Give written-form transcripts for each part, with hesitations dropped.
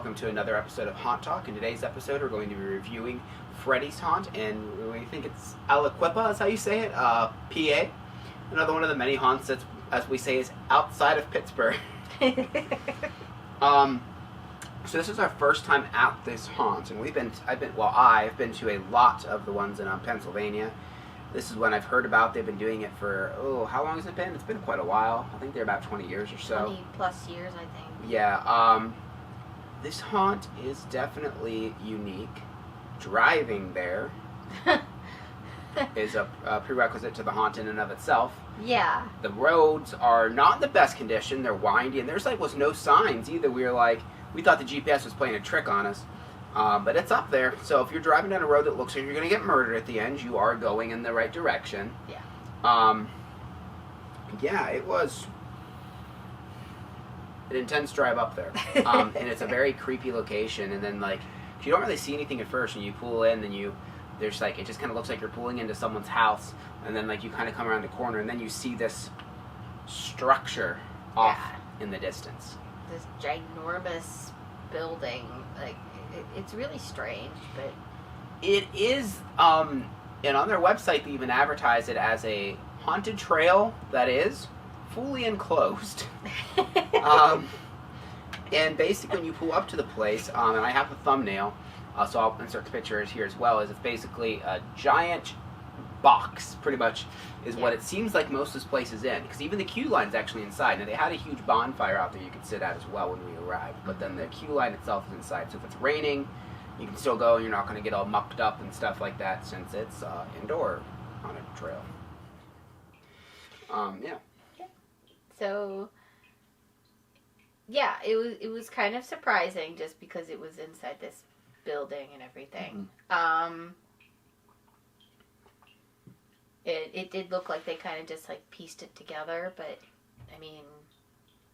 welcome to another episode of Haunt Talk. In today's episode, we're going to be reviewing Freddy's Haunt, and we think it's Aliquippa, is how you say it, PA. Another one of the many haunts that, as we say, is outside of Pittsburgh. So this is our first time at this haunt, and I've been to a lot of the ones in Pennsylvania. This is one I've heard about. They've been doing it for, how long has it been? It's been quite a while. I think they're about 20 years or so. 20 plus years, I think. Yeah, this haunt is definitely unique. Driving there is a prerequisite to the haunt in and of itself. Yeah. The roads are not in the best condition. They're windy, and was no signs either. We thought the GPS was playing a trick on us. But it's up there, so if you're driving down a road that looks like you're going to get murdered at the end, you are going in the right direction. Yeah. Yeah, it was an intense drive up there. And it's a very creepy location, and then, you don't really see anything at first, and you pull in, and it just kind of looks like you're pulling into someone's house, and then, you kind of come around the corner, and then you see this structure off in the distance. This ginormous building, it's really strange, but it is, and on their website they even advertise it as a haunted trail that is fully enclosed. And basically when you pull up to the place, and I have the thumbnail, so I'll insert the pictures here as well, is it's basically a giant box, pretty much, is what it seems like most of this place is in, because even the queue line's actually inside. Now, they had a huge bonfire out there you could sit at as well when we arrived, but then the queue line itself is inside, so if it's raining, you can still go, and you're not going to get all mucked up and stuff like that, since it's indoor on a trail. Yeah. So, yeah, it was kind of surprising just because it was inside this building and everything. Mm-hmm. It did look like they kind of just pieced it together, but I mean,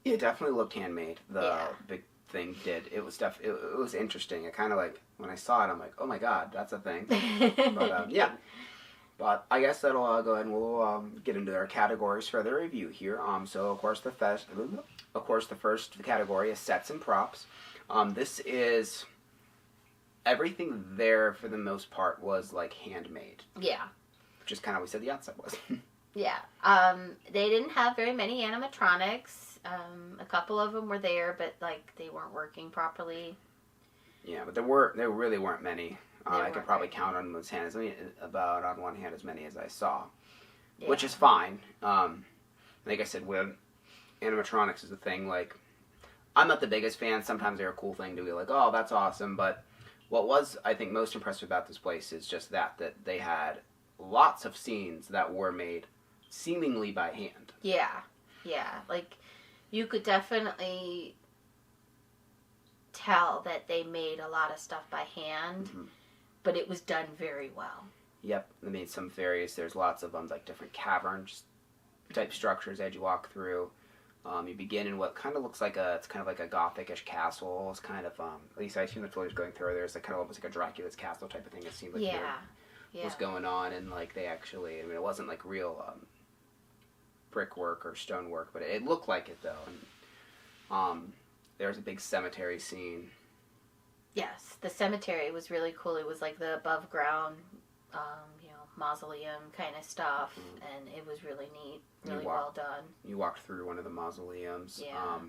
it definitely looked handmade. The big thing did. It was it was interesting. It kind of when I saw it, I'm like, oh my god, that's a thing. But yeah. But I guess that'll go ahead and we'll get into our categories for the review here. So of course the first category is sets and props. This is everything there for the most part was handmade. Yeah. Which is kind of what we said the outside was. Yeah. They didn't have very many animatronics. A couple of them were there, but they weren't working properly. Yeah, but there really weren't many. I could probably count on one's hand about on one hand as many as I saw, which is fine. Like I said, when animatronics is a thing, I'm not the biggest fan. Sometimes they're a cool thing to be oh, that's awesome. But what was, I think, most impressive about this place is just that they had lots of scenes that were made seemingly by hand. Yeah. You could definitely tell that they made a lot of stuff by hand, but it was done very well. Yep, they made there's lots of different caverns type structures as you walk through. You begin in what kind of looks like a Gothic-ish castle. It's kind of, at least I assume that's what was going through. There's kind of almost like a Dracula's castle type of thing. It seemed like was going on, and they actually, it wasn't real brickwork or stonework, but it looked like it though. And there's a big cemetery scene. Yes, the cemetery was really cool. It was the above ground, mausoleum kind of stuff, and it was really neat, really well done. You walked through one of the mausoleums. Yeah.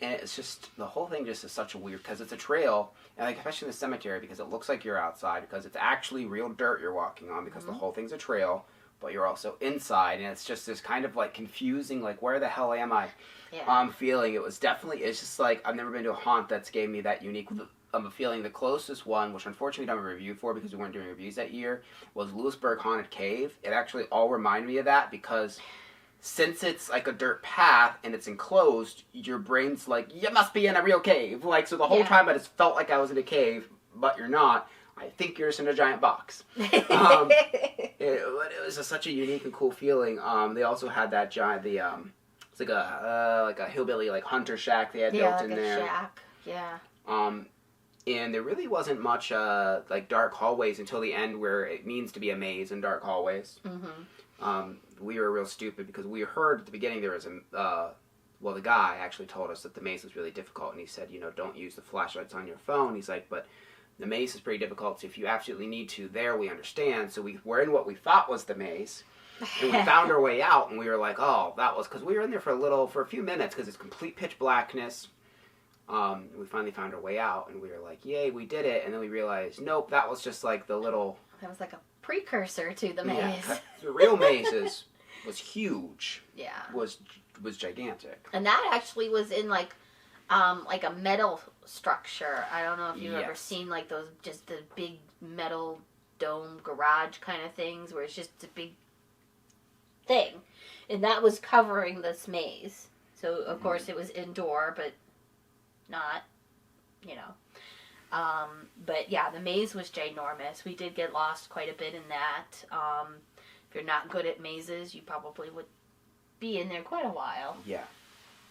And it's just, the whole thing just is such a weird, because it's a trail, and especially in the cemetery, because it looks like you're outside, because it's actually real dirt you're walking on, because the whole thing's a trail, but you're also inside, and it's just this kind of confusing, where the hell am I? Yeah. Feeling. It's just I've never been to a haunt that's gave me that unique feeling. The closest one, which unfortunately we don't have a review for because we weren't doing reviews that year, was Lewisburg Haunted Cave. It actually all reminded me of that, because since it's a dirt path and it's enclosed, your brain's you must be in a real cave. So the whole time I just felt like I was in a cave, but you're not. I think you're just in a giant box. It was just such a unique and cool feeling. They also had that giant, it's like a hillbilly hunter shack they had built in there. Yeah, shack. Yeah. And there really wasn't much dark hallways until the end, where it means to be a maze in dark hallways. Mm-hmm. We were real stupid because we heard at the beginning there was well, the guy actually told us that the maze was really difficult, and he said, don't use the flashlights on your phone. He's like, but the maze is pretty difficult, so if you absolutely need to, we understand. So we were in what we thought was the maze, and we found our way out, and we were like, oh, that was, because we were in there for a few minutes, because it's complete pitch blackness. We finally found our way out, and we were like, yay, we did it, and then we realized, nope, that was just like the little... That was like a precursor to the maze. Yeah, the real maze was huge. Yeah. Was gigantic. And that actually was in like a metal structure. I don't know if you've ever seen like those, just the big metal dome garage kind of things where it's just a big thing. And that was covering this maze. So, of course, it was indoor, but not, But, yeah, the maze was ginormous. We did get lost quite a bit in that. If you're not good at mazes, you probably would be in there quite a while. Yeah.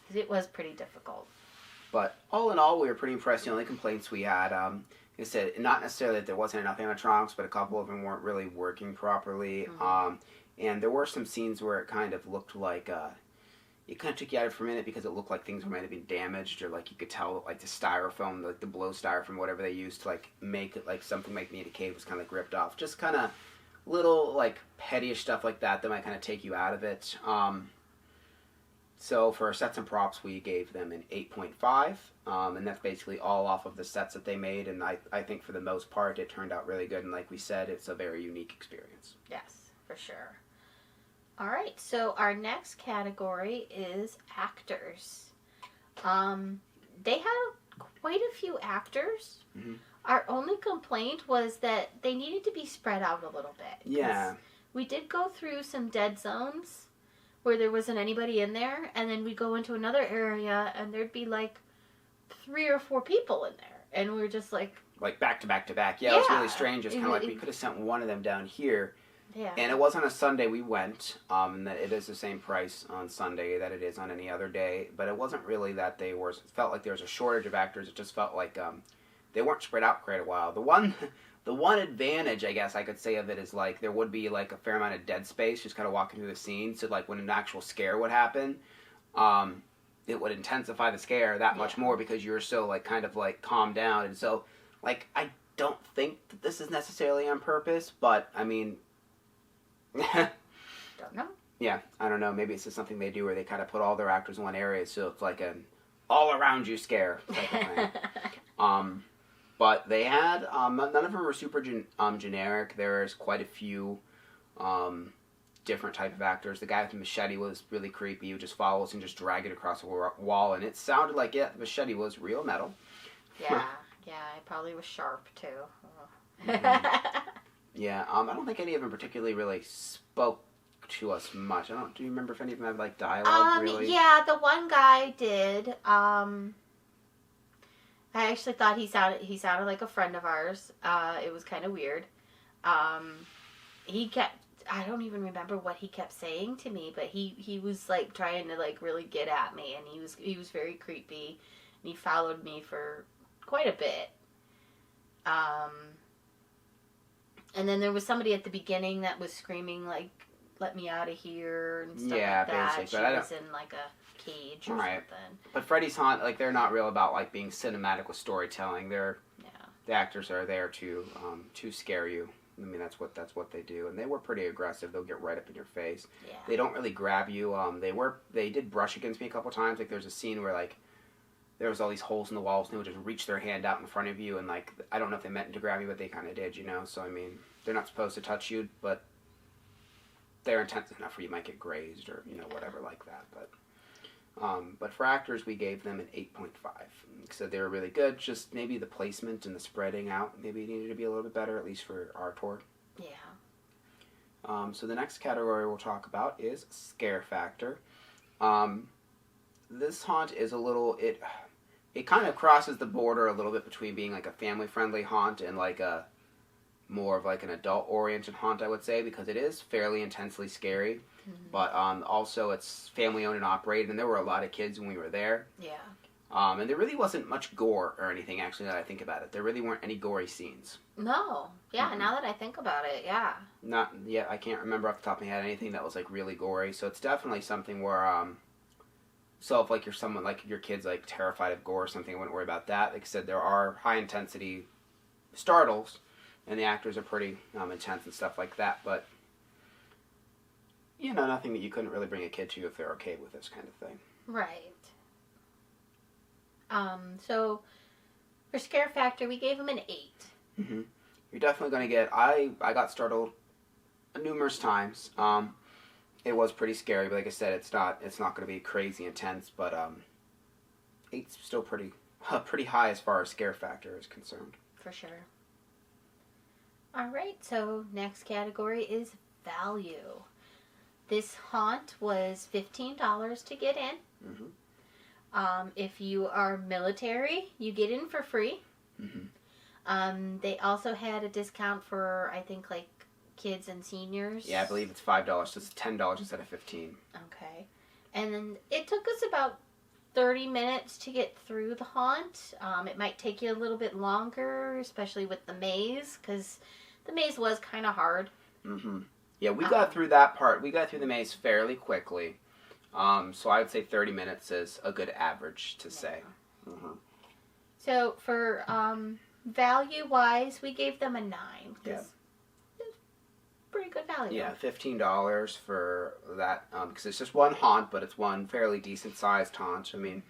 Because it was pretty difficult. But all in all, we were pretty impressed. The only complaints we had, like I said, not necessarily that there wasn't enough animatronics, but a couple of them weren't really working properly. Mm-hmm. And there were some scenes where it kind of looked like, it kind of took you out of it for a minute because it looked like things might have been damaged, or like you could tell like the styrofoam, like the blow styrofoam, whatever they used to like make it like something like Neat Cave was kind of like ripped off. Just kind of little like pettyish stuff like that might kind of take you out of it. So for sets and props, we gave them an 8.5, and that's basically all off of the sets that they made, and I think for the most part it turned out really good, and like we said, it's a very unique experience. Yes, for sure. All right, so our next category is actors. They had quite a few actors. Mm-hmm. Our only complaint was that they needed to be spread out a little bit. Yeah. We did go through some dead zones where there wasn't anybody in there, and then we'd go into another area, and there'd be like 3 or 4 people in there, and we were just like back to back to back. Yeah, it was really strange. It's kind of like we could have sent one of them down here. Yeah. And it was on a Sunday we went, and that it is the same price on Sunday that it is on any other day, but it wasn't really that it felt like there was a shortage of actors. It just felt like they weren't spread out quite a while. The one advantage, I guess I could say, of it is like there would be like a fair amount of dead space just kind of walking through the scene, so like when an actual scare would happen, it would intensify the scare that much more because you're so like kind of like calmed down. And so like I don't think that this is necessarily on purpose, but I mean don't know. Yeah, I don't know. Maybe it's just something they do where they kind of put all their actors in one area, so it's like an all-around-you scare type of thing. But they had, none of them were super generic. There's quite a few different type of actors. The guy with the machete was really creepy. He would just follow us and just drag it across a wall, and it sounded like, the machete was real metal. Yeah, it probably was sharp, too. Mm-hmm. Yeah, I don't think any of them particularly really spoke to us much. Do you remember if any of them had like dialogue? Really? Yeah, the one guy did. I actually thought he sounded like a friend of ours. It was kind of weird. He kept. I don't even remember what he kept saying to me, but he was like trying to like really get at me, and he was very creepy, and he followed me for quite a bit. And then there was somebody at the beginning that was screaming, like, let me out of here and stuff like that. Basically. She was in, like, a cage or something. But Freddy's Haunt, like, they're not real about, like, being cinematic with storytelling. The actors are there to scare you. I mean, that's what they do. And they were pretty aggressive. They'll get right up in your face. Yeah. They don't really grab you. They did brush against me a couple times. Like, there's a scene where, like, there was all these holes in the walls, and they would just reach their hand out in front of you, and, like, I don't know if they meant to grab you, but they kind of did, So, I mean, they're not supposed to touch you, but they're intense enough where you might get grazed or, whatever like that. But for actors, we gave them an 8.5. So they were really good. Just maybe the placement and the spreading out maybe needed to be a little bit better, at least for our tour. Yeah. So the next category we'll talk about is scare factor. This haunt is a little... It kind of crosses the border a little bit between being like a family-friendly haunt and like a more of like an adult-oriented haunt, I would say, because it is fairly intensely scary. Mm-hmm. But also it's family-owned and operated, and there were a lot of kids when we were there. Yeah. And there really wasn't much gore or anything, actually, that I think about it. There really weren't any gory scenes. No. Yeah, mm-hmm. Now that I think about it, yeah. Not yet. I can't remember off the top of my head anything that was like really gory. So it's definitely something where So if like you're someone like if your kid's like terrified of gore or something, I wouldn't worry about that. Like I said, there are high intensity startles, and the actors are pretty intense and stuff like that. But nothing that you couldn't really bring a kid to if they're okay with this kind of thing. Right. So for scare factor, we gave him an 8. Mm-hmm. You're definitely going to get. I got startled numerous times. It was pretty scary, but like I said, it's not going to be crazy intense. But 8's still pretty high as far as scare factor is concerned. For sure. All right. So next category is value. This haunt was $15 to get in. Mm-hmm. If you are military, you get in for free. Mm-hmm. They also had a discount for, I think, like kids and seniors. Yeah, I believe it's $5, so it's $10 instead of $15. Okay. And then it took us about 30 minutes to get through the haunt. It might take you a little bit longer, especially with the maze, because the maze was kind of hard. Mm-hmm. Yeah, we got through that part. We got through the maze fairly quickly. So I would say 30 minutes is a good average to say. Mm-hmm. So for value-wise, we gave them a 9. Yeah. It's pretty good value. Yeah, $15 for that, because it's just one haunt, but it's one fairly decent-sized haunt. I mean,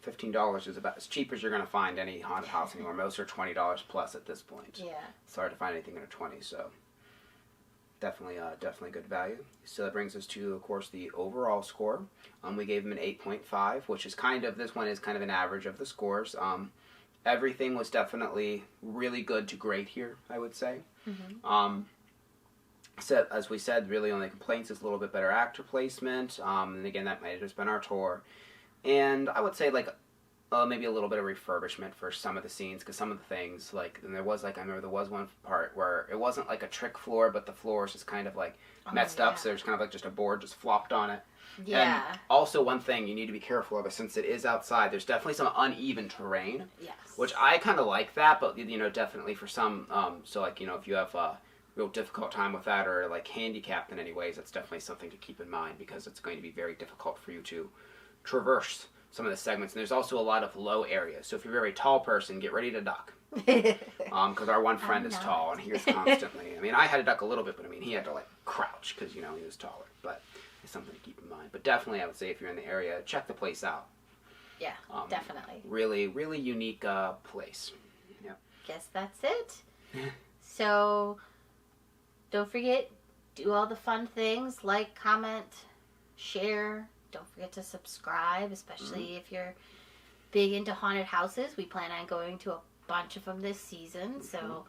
$15 is about as cheap as you're going to find any haunted house anymore. Most are $20 plus at this point. Yeah. It's hard to find anything under 20, so definitely good value. So that brings us to, of course, the overall score. We gave them an 8.5, which is this one is kind of an average of the scores. Everything was definitely really good to great here, I would say. Mm-hmm. So, as we said, really only complaints is a little bit better actor placement. And again, that might have just been our tour. And I would say, maybe a little bit of refurbishment for some of the scenes, because some of the things, and there was, I remember there was one part where it wasn't like a trick floor, but the floor is just kind of messed up, so there's kind of just a board just flopped on it. Yeah. And also one thing you need to be careful of, since it is outside, there's definitely some uneven terrain. Yes. Which I kind of like that, but, definitely for some, if you have a real difficult time with that or, handicapped in any ways, that's definitely something to keep in mind, because it's going to be very difficult for you to traverse some of the segments. And there's also a lot of low areas. So if you're a very tall person, get ready to duck. Because our one friend is tall, and he was constantly... I had to duck a little bit, but, he had to, crouch, because, he was taller. But it's something to keep in mind. But definitely, I would say, if you're in the area, check the place out. Yeah, definitely. Really, really unique place. Yep. Guess that's it. So, don't forget, do all the fun things. Like, comment, share. Don't forget to subscribe, especially if you're big into haunted houses. We plan on going to a bunch of them this season, so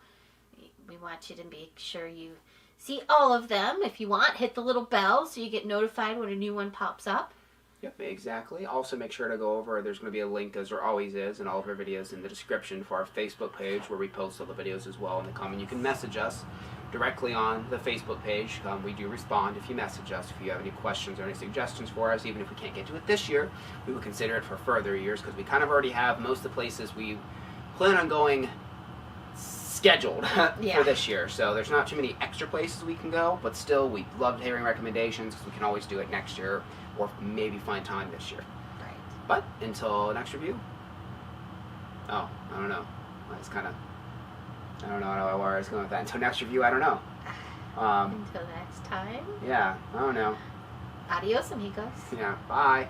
we want you to make sure you see all of them. If you want, hit the little bell so you get notified when a new one pops up. Yep, exactly. Also, make sure to go over, there's going to be a link, as there always is, in all of our videos in the description for our Facebook page, where we post all the videos as well in the comment. You can message us directly on the Facebook page. We do respond if you message us. If you have any questions or any suggestions for us, even if we can't get to it this year, we will consider it for further years, because we kind of already have most of the places we plan on going scheduled for this year. So there's not too many extra places we can go, but still, we love hearing recommendations, because we can always do it next year, or maybe find time this year. Right. But until next review, I don't know. I don't know where I was going with that. Until next review, I don't know. Until next time. Yeah, I don't know. Adios, amigos. Yeah, bye.